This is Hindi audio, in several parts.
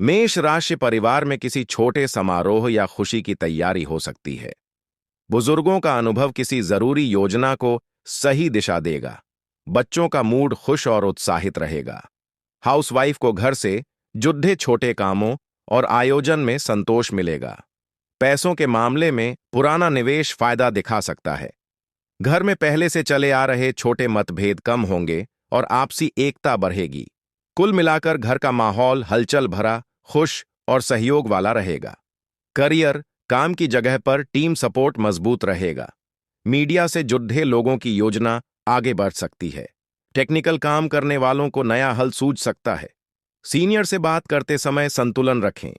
मेष राशि परिवार में किसी छोटे समारोह या खुशी की तैयारी हो सकती है। बुजुर्गों का अनुभव किसी जरूरी योजना को सही दिशा देगा। बच्चों का मूड खुश और उत्साहित रहेगा। हाउसवाइफ को घर से जुड़े छोटे कामों और आयोजन में संतोष मिलेगा। पैसों के मामले में पुराना निवेश फायदा दिखा सकता है। घर में पहले से चले आ रहे छोटे मतभेद कम होंगे और आपसी एकता बढ़ेगी। कुल मिलाकर घर का माहौल हलचल भरा, खुश और सहयोग वाला रहेगा। करियर, काम की जगह पर टीम सपोर्ट मजबूत रहेगा। मीडिया से जुड़े लोगों की योजना आगे बढ़ सकती है। टेक्निकल काम करने वालों को नया हल सूझ सकता है। सीनियर से बात करते समय संतुलन रखें।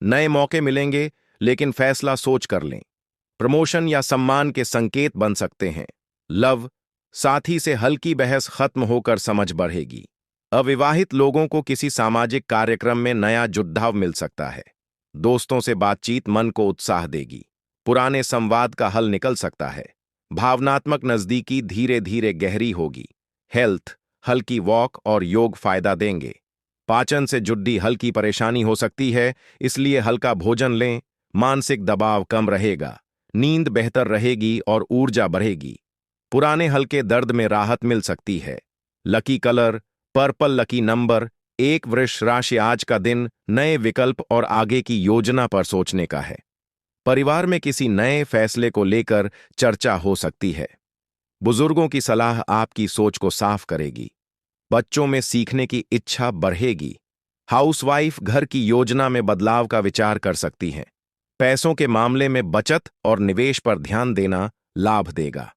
नए मौके मिलेंगे, लेकिन फैसला सोच कर लें। प्रमोशन या सम्मान के संकेत बन सकते हैं। लव, साथी से हल्की बहस खत्म होकर समझ बढ़ेगी। अविवाहित लोगों को किसी सामाजिक कार्यक्रम में नया जुड़ाव मिल सकता है। दोस्तों से बातचीत मन को उत्साह देगी। पुराने संवाद का हल निकल सकता है। भावनात्मक नजदीकी धीरे धीरे गहरी होगी। हेल्थ, हल्की वॉक और योग फायदा देंगे। पाचन से जुड़ी हल्की परेशानी हो सकती है, इसलिए हल्का भोजन लें। मानसिक दबाव कम रहेगा। नींद बेहतर रहेगी और ऊर्जा बढ़ेगी। पुराने हल्के दर्द में राहत मिल सकती है। Lucky colour purple, lucky number 1। वृष राशि आज का दिन नए विकल्प और आगे की योजना पर सोचने का है। परिवार में किसी नए फैसले को लेकर चर्चा हो सकती है। बुजुर्गों की सलाह आपकी सोच को साफ करेगी। बच्चों में सीखने की इच्छा बढ़ेगी। हाउसवाइफ घर की योजना में बदलाव का विचार कर सकती हैं। पैसों के मामले में बचत और निवेश पर ध्यान देना लाभ देगा।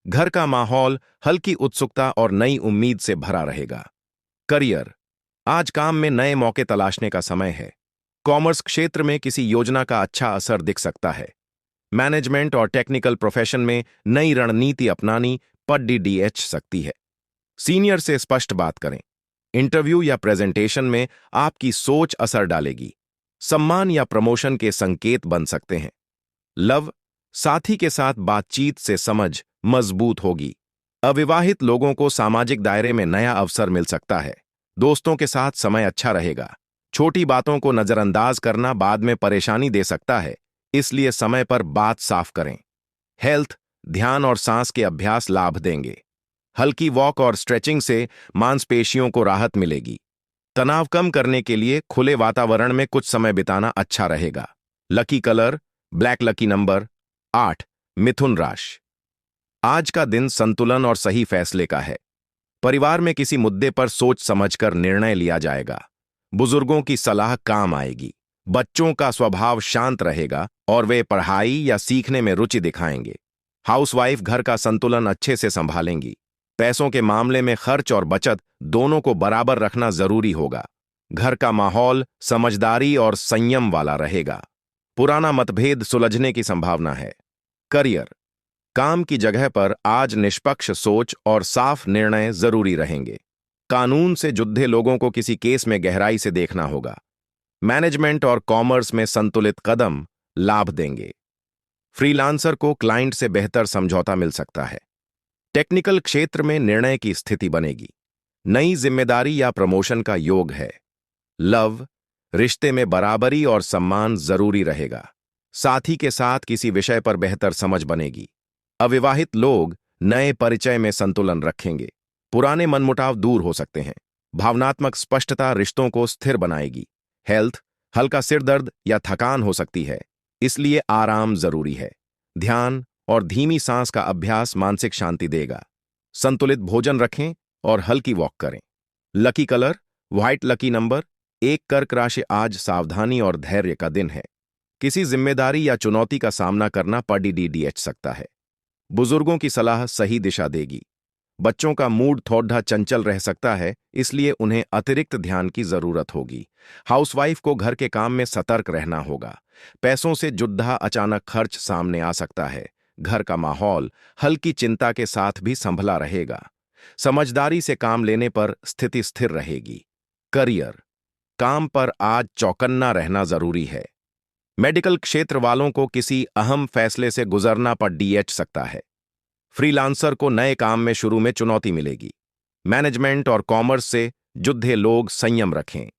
घर का माहौल हल्की उत्सुकता और नई उम्मीद से भरा रहेगा। करियर, आज काम में नए मौके तलाशने का समय है। कॉमर्स क्षेत्र में किसी योजना का अच्छा असर दिख सकता है। मैनेजमेंट और टेक्निकल प्रोफेशन में नई रणनीति अपनानी पड़ सकती है। सीनियर से स्पष्ट बात करें। इंटरव्यू या प्रेजेंटेशन में आपकी सोच असर डालेगी। सम्मान या प्रमोशन के संकेत बन सकते हैं। लव, साथी के साथ बातचीत से समझ मजबूत होगी। अविवाहित लोगों को सामाजिक दायरे में नया अवसर मिल सकता है। दोस्तों के साथ समय अच्छा रहेगा। छोटी बातों को नजरअंदाज करना बाद में परेशानी दे सकता है, इसलिए समय पर बात साफ करें। हेल्थ, ध्यान और सांस के अभ्यास लाभ देंगे। हल्की वॉक और स्ट्रेचिंग से मांसपेशियों को राहत मिलेगी। तनाव कम करने के लिए खुले वातावरण में कुछ समय बिताना अच्छा रहेगा। Lucky colour black, lucky number 8। मिथुन राशि आज का दिन संतुलन और सही फैसले का है। परिवार में किसी मुद्दे पर सोच समझकर निर्णय लिया जाएगा। बुजुर्गों की सलाह काम आएगी। बच्चों का स्वभाव शांत रहेगा और वे पढ़ाई या सीखने में रुचि दिखाएंगे। हाउसवाइफ घर का संतुलन अच्छे से संभालेंगी। पैसों के मामले में खर्च और बचत दोनों को बराबर रखना जरूरी होगा। घर का माहौल समझदारी और संयम वाला रहेगा। पुराना मतभेद सुलझने की संभावना है। करियर, काम की जगह पर आज निष्पक्ष सोच और साफ निर्णय जरूरी रहेंगे। कानून से जुड़े लोगों को किसी केस में गहराई से देखना होगा। मैनेजमेंट और कॉमर्स में संतुलित कदम लाभ देंगे। फ्रीलांसर को क्लाइंट से बेहतर समझौता मिल सकता है। टेक्निकल क्षेत्र में निर्णय की स्थिति बनेगी। नई जिम्मेदारी या प्रमोशन का योग है। लव, रिश्ते में बराबरी और सम्मान जरूरी रहेगा। साथी के साथ किसी विषय पर बेहतर समझ बनेगी। अविवाहित लोग नए परिचय में संतुलन रखेंगे। पुराने मनमुटाव दूर हो सकते हैं। भावनात्मक स्पष्टता रिश्तों को स्थिर बनाएगी। हेल्थ, हल्का सिर दर्द या थकान हो सकती है, इसलिए आराम जरूरी है। ध्यान और धीमी सांस का अभ्यास मानसिक शांति देगा। संतुलित भोजन रखें और हल्की वॉक करें। Lucky colour white, lucky number 1। कर्क राशि आज सावधानी और धैर्य का दिन है। किसी जिम्मेदारी या चुनौती का सामना करना पड़ सकता है। बुजुर्गों की सलाह सही दिशा देगी। बच्चों का मूड थोड़ा चंचल रह सकता है, इसलिए उन्हें अतिरिक्त ध्यान की जरूरत होगी। हाउसवाइफ को घर के काम में सतर्क रहना होगा। पैसों से जुड़ा अचानक खर्च सामने आ सकता है। घर का माहौल हल्की चिंता के साथ भी संभला रहेगा। समझदारी से काम लेने पर स्थिति स्थिर रहेगी। करियर, काम पर आज चौकन्ना रहना जरूरी है। मेडिकल क्षेत्र वालों को किसी अहम फैसले से गुजरना पड़ सकता है। फ्रीलांसर को नए काम में शुरू में चुनौती मिलेगी। मैनेजमेंट और कॉमर्स से जुड़े लोग संयम रखें।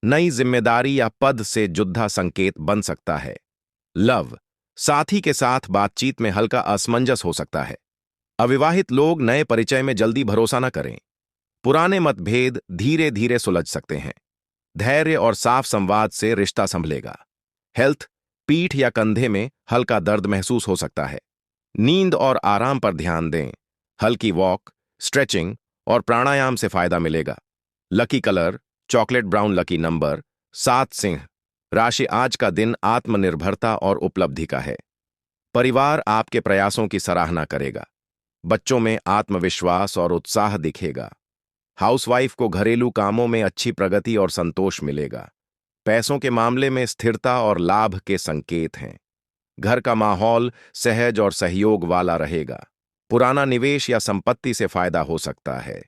नई जिम्मेदारी या पद से युद्धा संकेत बन सकता है। लव, साथी के साथ बातचीत में हल्का असमंजस हो सकता है। अविवाहित लोग नए परिचय में जल्दी भरोसा न करें। पुराने मतभेद धीरे धीरे सुलझ सकते हैं। धैर्य और साफ संवाद से रिश्ता संभलेगा। हेल्थ, पीठ या कंधे में हल्का दर्द महसूस हो सकता है। नींद और आराम पर ध्यान दें। हल्की वॉक, स्ट्रेचिंग और प्राणायाम से फायदा मिलेगा। Lucky colour chocolate brown. Lucky number 7। Singh राशि, आज का दिन आत्मनिर्भरता और उपलब्धि का है। परिवार आपके प्रयासों की सराहना करेगा। बच्चों में आत्मविश्वास और उत्साह दिखेगा। हाउसवाइफ को घरेलू कामों में अच्छी प्रगति और संतोष मिलेगा। पैसों के मामले में स्थिरता और लाभ के संकेत हैं। घर का माहौल सहज और सहयोग वाला रहेगा। पुराना निवेश या संपत्ति से फायदा हो सकता है।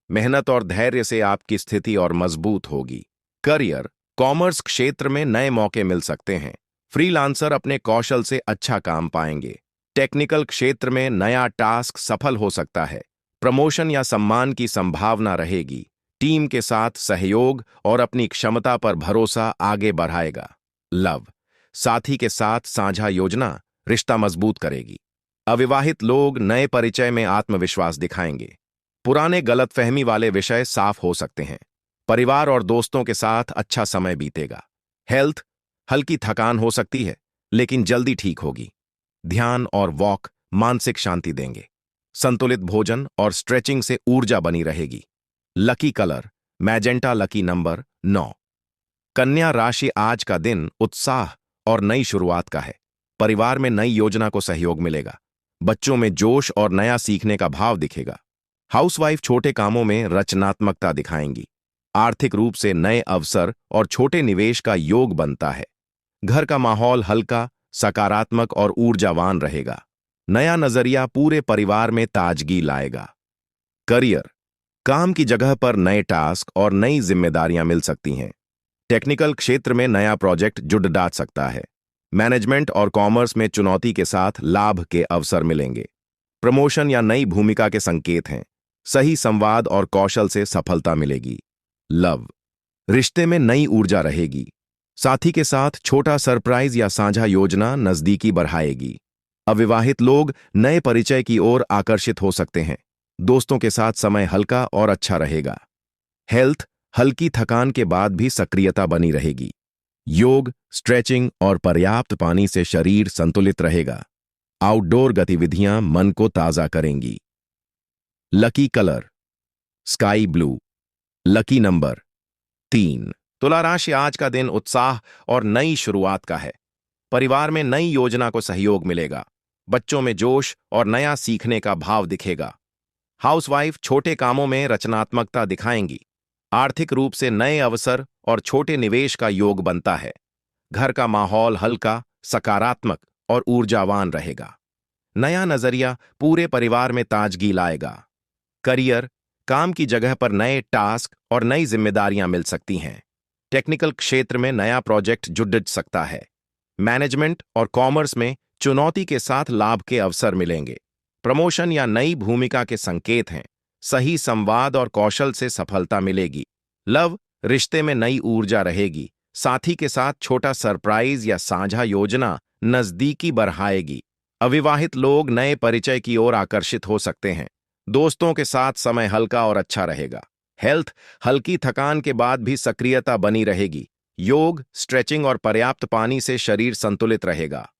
मेहनत और धैर्य से आपकी स्थिति और मजबूत होगी। करियर, कॉमर्स क्षेत्र में नए मौके मिल सकते हैं। फ्रीलांसर अपने कौशल से अच्छा काम पाएंगे। टेक्निकल क्षेत्र में नया टास्क सफल हो सकता है। प्रमोशन या सम्मान की संभावना रहेगी। टीम के साथ सहयोग और अपनी क्षमता पर भरोसा आगे बढ़ाएगा। लव, साथी के साथ साझा योजना रिश्ता मजबूत करेगी। अविवाहित लोग नए परिचय में आत्मविश्वास दिखाएंगे। पुराने गलतफहमी वाले विषय साफ हो सकते हैं। परिवार और दोस्तों के साथ अच्छा समय बीतेगा। हेल्थ, हल्की थकान हो सकती है लेकिन जल्दी ठीक होगी। ध्यान और वॉक मानसिक शांति देंगे। संतुलित भोजन और स्ट्रेचिंग से ऊर्जा बनी रहेगी। Lucky colour magenta. Lucky number 9। कन्या राशि, आज का दिन उत्साह और नई शुरुआत का है। परिवार में नई योजना को सहयोग मिलेगा। बच्चों में जोश और नया सीखने का भाव दिखेगा। हाउसवाइफ छोटे कामों में रचनात्मकता दिखाएंगी। आर्थिक रूप से नए अवसर और छोटे निवेश का योग बनता है। घर का माहौल हल्का, सकारात्मक और ऊर्जावान रहेगा। नया नजरिया पूरे परिवार में ताजगी लाएगा। करियर, काम की जगह पर नए टास्क और नई जिम्मेदारियां मिल सकती हैं। टेक्निकल क्षेत्र में नया प्रोजेक्ट जुड़ डाल सकता है। मैनेजमेंट और कॉमर्स में चुनौती के साथ लाभ के अवसर मिलेंगे। प्रमोशन या नई भूमिका के संकेत हैं। सही संवाद और कौशल से सफलता मिलेगी। लव, रिश्ते में नई ऊर्जा रहेगी। साथी के साथ छोटा सरप्राइज या साझा योजना नजदीकी बढ़ाएगी। अविवाहित लोग नए परिचय की ओर आकर्षित हो सकते हैं। दोस्तों के साथ समय हल्का और अच्छा रहेगा। हेल्थ, हल्की थकान के बाद भी सक्रियता बनी रहेगी। योग, स्ट्रेचिंग और पर्याप्त पानी से शरीर संतुलित रहेगा। आउटडोर गतिविधियां मन को ताजा करेंगी। Lucky colour sky blue. Lucky number 3। तुला राशि, आज का दिन उत्साह और नई शुरुआत का है। परिवार में नई योजना को सहयोग मिलेगा। बच्चों में जोश और नया सीखने का भाव दिखेगा। हाउसवाइफ छोटे कामों में रचनात्मकता दिखाएंगी। आर्थिक रूप से नए अवसर और छोटे निवेश का योग बनता है। घर का माहौल हल्का, सकारात्मक और ऊर्जावान रहेगा। नया नजरिया पूरे परिवार में ताजगी लाएगा। करियर, काम की जगह पर नए टास्क और नई जिम्मेदारियां मिल सकती हैं। टेक्निकल क्षेत्र में नया प्रोजेक्ट जुड़ सकता है। मैनेजमेंट और कॉमर्स में चुनौती के साथ लाभ के अवसर मिलेंगे। प्रमोशन या नई भूमिका के संकेत हैं। सही संवाद और कौशल से सफलता मिलेगी। लव, रिश्ते में नई ऊर्जा रहेगी। साथी के साथ छोटा सरप्राइज या साझा योजना नजदीकी बढ़ाएगी। अविवाहित लोग नए परिचय की ओर आकर्षित हो सकते हैं। दोस्तों के साथ समय हल्का और अच्छा रहेगा। हेल्थ, हल्की थकान के बाद भी सक्रियता बनी रहेगी। योग, स्ट्रेचिंग और पर्याप्त पानी से शरीर संतुलित रहेगा।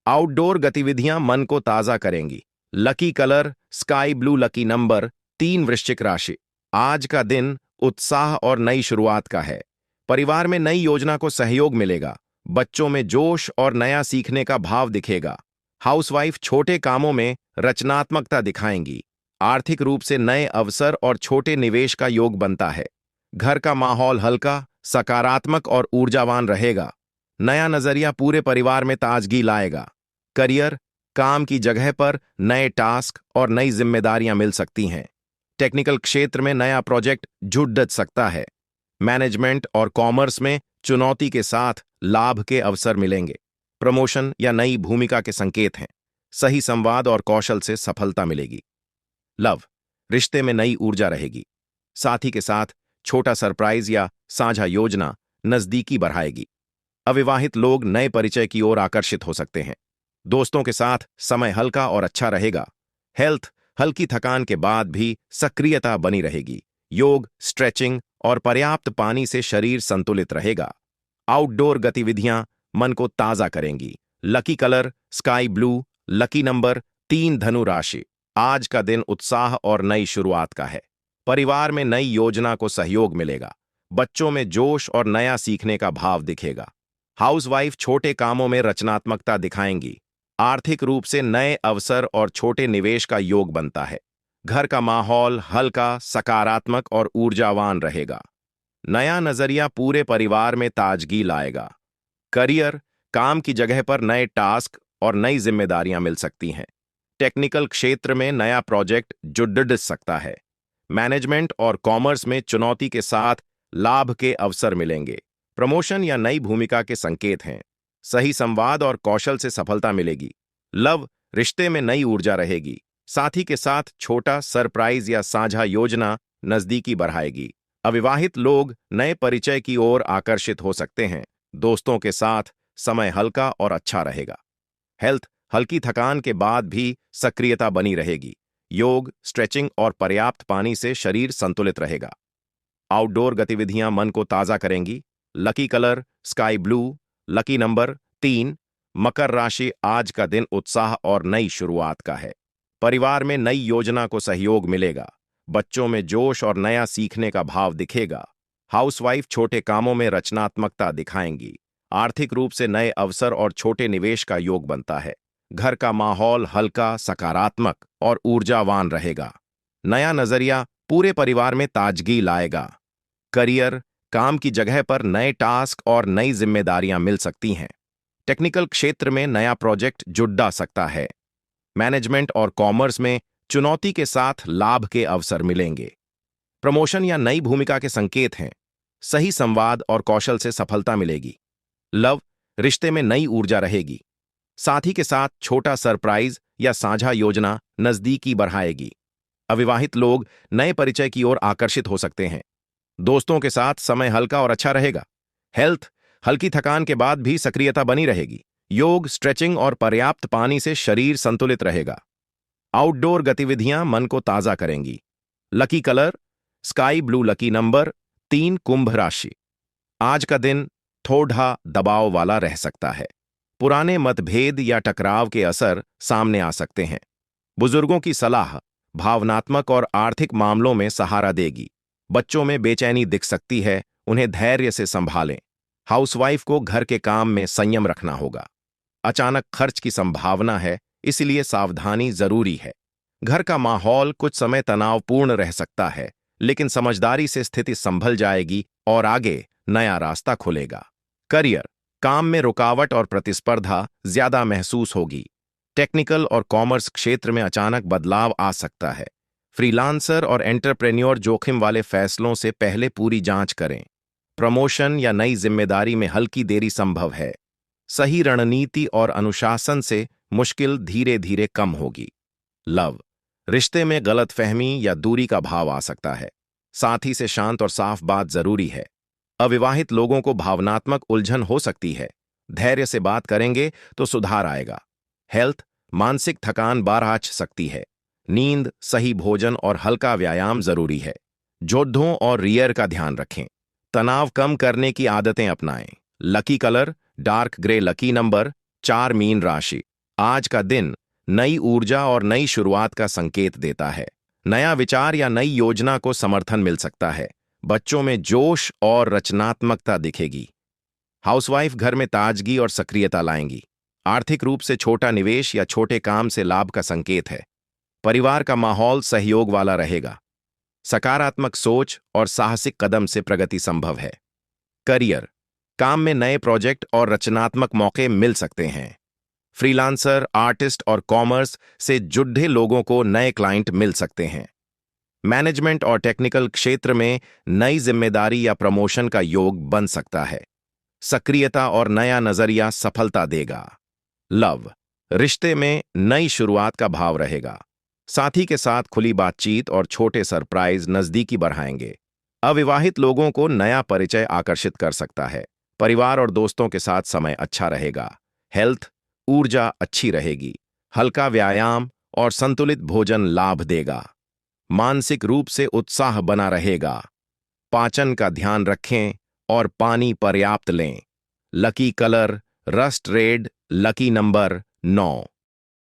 आउटडोर गतिविधियां मन को ताजा करेंगी। Lucky colour sky blue. Lucky number 3। वृश्चिक राशि, आज का दिन उत्साह और नई शुरुआत का है। परिवार में नई योजना को सहयोग मिलेगा। बच्चों में जोश और नया सीखने का भाव दिखेगा। हाउसवाइफ छोटे कामों में रचनात्मकता दिखाएंगी। आर्थिक रूप से नए अवसर और छोटे निवेश का योग बनता है। घर का माहौल हल्का, सकारात्मक और ऊर्जावान रहेगा। नया नजरिया पूरे परिवार में ताजगी लाएगा। करियर, काम की जगह पर नए टास्क और नई जिम्मेदारियां मिल सकती हैं। टेक्निकल क्षेत्र में नया प्रोजेक्ट जुड़ सकता है। मैनेजमेंट और कॉमर्स में चुनौती के साथ लाभ के अवसर मिलेंगे। प्रमोशन या नई भूमिका के संकेत हैं। सही संवाद और कौशल से सफलता मिलेगी। लव, रिश्ते में नई ऊर्जा रहेगी। साथी के साथ छोटा सरप्राइज या साझा योजना नजदीकी बढ़ाएगी। अविवाहित लोग नए परिचय की ओर आकर्षित हो सकते हैं। दोस्तों के साथ समय हल्का और अच्छा रहेगा। हेल्थ, हल्की थकान के बाद भी सक्रियता बनी रहेगी। योग, स्ट्रेचिंग और पर्याप्त पानी से शरीर संतुलित रहेगा। आउटडोर गतिविधियां मन को ताजा करेंगी। Lucky colour sky blue, lucky number 3 धनु राशि। आज का दिन उत्साह और नई शुरुआत का है। परिवार में नई योजना को सहयोग मिलेगा। बच्चों में जोश और नया सीखने का भाव दिखेगा। हाउसवाइफ छोटे कामों में रचनात्मकता दिखाएंगी। आर्थिक रूप से नए अवसर और छोटे निवेश का योग बनता है। घर का माहौल हल्का, सकारात्मक और ऊर्जावान रहेगा। नया नजरिया पूरे परिवार में ताजगी लाएगा। करियर, काम की जगह पर नए टास्क और नई जिम्मेदारियां मिल सकती हैं। टेक्निकल क्षेत्र में नया प्रोजेक्ट जुड़ सकता है। मैनेजमेंट और कॉमर्स में चुनौती के साथ लाभ के अवसर मिलेंगे। प्रमोशन या नई भूमिका के संकेत हैं। सही संवाद और कौशल से सफलता मिलेगी। लव, रिश्ते में नई ऊर्जा रहेगी। साथी के साथ छोटा सरप्राइज या साझा योजना नजदीकी बढ़ाएगी। अविवाहित लोग नए परिचय की ओर आकर्षित हो सकते हैं। दोस्तों के साथ समय हल्का और अच्छा रहेगा। हेल्थ, हल्की थकान के बाद भी सक्रियता बनी रहेगी। योग, स्ट्रेचिंग और पर्याप्त पानी से शरीर संतुलित रहेगा। आउटडोर गतिविधियां मन को ताजा करेंगी। Lucky colour sky blue, lucky number 3। मकर राशि। आज का दिन उत्साह और नई शुरुआत का है। परिवार में नई योजना को सहयोग मिलेगा। बच्चों में जोश और नया सीखने का भाव दिखेगा। हाउसवाइफ छोटे कामों में रचनात्मकता दिखाएंगी। आर्थिक रूप से नए अवसर और छोटे निवेश का योग बनता है। घर का माहौल हल्का, सकारात्मक और ऊर्जावान रहेगा। नया नजरिया पूरे परिवार में ताजगी लाएगा। करियर, काम की जगह पर नए टास्क और नई जिम्मेदारियां मिल सकती हैं। टेक्निकल क्षेत्र में नया प्रोजेक्ट जुड़ सकता है। मैनेजमेंट और कॉमर्स में चुनौती के साथ लाभ के अवसर मिलेंगे। प्रमोशन या नई भूमिका के संकेत हैं। सही संवाद और कौशल से सफलता मिलेगी। लव, रिश्ते में नई ऊर्जा रहेगी। साथी के साथ छोटा सरप्राइज या साझा योजना नजदीकी बढ़ाएगी। अविवाहित लोग नए परिचय की ओर आकर्षित हो सकते हैं। दोस्तों के साथ समय हल्का और अच्छा रहेगा। हेल्थ, हल्की थकान के बाद भी सक्रियता बनी रहेगी। योग, स्ट्रेचिंग और पर्याप्त पानी से शरीर संतुलित रहेगा। आउटडोर गतिविधियां मन को ताजा करेंगी। Lucky colour sky blue, lucky number 3 कुंभ राशि। आज का दिन थोड़ा दबाव वाला रह सकता है। पुराने मतभेद या टकराव के असर सामने आ सकते हैं। बुजुर्गों की सलाह भावनात्मक और आर्थिक मामलों में सहारा देगी। बच्चों में बेचैनी दिख सकती है, उन्हें धैर्य से संभालें। हाउसवाइफ को घर के काम में संयम रखना होगा। अचानक खर्च की संभावना है, इसलिए सावधानी जरूरी है। घर का माहौल कुछ समय तनावपूर्ण रह सकता है, लेकिन समझदारी से स्थिति संभल जाएगी और आगे नया रास्ता खुलेगा। करियर, काम में रुकावट और प्रतिस्पर्धा ज्यादा महसूस होगी। टेक्निकल और कॉमर्स क्षेत्र में अचानक बदलाव आ सकता है। फ्रीलांसर और एंटरप्रेन्योर जोखिम वाले फैसलों से पहले पूरी जांच करें। प्रमोशन या नई जिम्मेदारी में हल्की देरी संभव है। सही रणनीति और अनुशासन से मुश्किल धीरे धीरे कम होगी। लव, रिश्ते में गलतफहमी या दूरी का भाव आ सकता है। साथी से शांत और साफ बात जरूरी है। अविवाहित लोगों को भावनात्मक उलझन हो सकती है। धैर्य से बात करेंगे तो सुधार आएगा। हेल्थ, मानसिक थकान बार आ सकती है। नींद, सही भोजन और हल्का व्यायाम जरूरी है। जोद्धों और रियर का ध्यान रखें। तनाव कम करने की आदतें अपनाएं। Lucky colour dark grey, lucky number 4 mean राशि। आज का दिन नई ऊर्जा और नई शुरुआत का संकेत देता है। नया विचार या नई योजना को समर्थन मिल सकता है। बच्चों में जोश और रचनात्मकता दिखेगी। हाउसवाइफ घर में ताजगी और सक्रियता लाएंगी। आर्थिक रूप से छोटा निवेश या छोटे काम से लाभ का संकेत है। परिवार का माहौल सहयोग वाला रहेगा। सकारात्मक सोच और साहसिक कदम से प्रगति संभव है। करियर, काम में नए प्रोजेक्ट और रचनात्मक मौके मिल सकते हैं। फ्रीलांसर, आर्टिस्ट और कॉमर्स से जुड़े लोगों को नए क्लाइंट मिल सकते हैं। मैनेजमेंट और टेक्निकल क्षेत्र में नई जिम्मेदारी या प्रमोशन का योग बन सकता है। सक्रियता और नया नजरिया सफलता देगा। लव, रिश्ते में नई शुरुआत का भाव रहेगा। साथी के साथ खुली बातचीत और छोटे सरप्राइज नजदीकी बढ़ाएंगे। अविवाहित लोगों को नया परिचय आकर्षित कर सकता है। परिवार और दोस्तों के साथ समय अच्छा रहेगा। हेल्थ, ऊर्जा अच्छी रहेगी। हल्का व्यायाम और संतुलित भोजन लाभ देगा। मानसिक रूप से उत्साह बना रहेगा। पाचन का ध्यान रखें और पानी पर्याप्त लें। Lucky colour rust red, lucky number 9।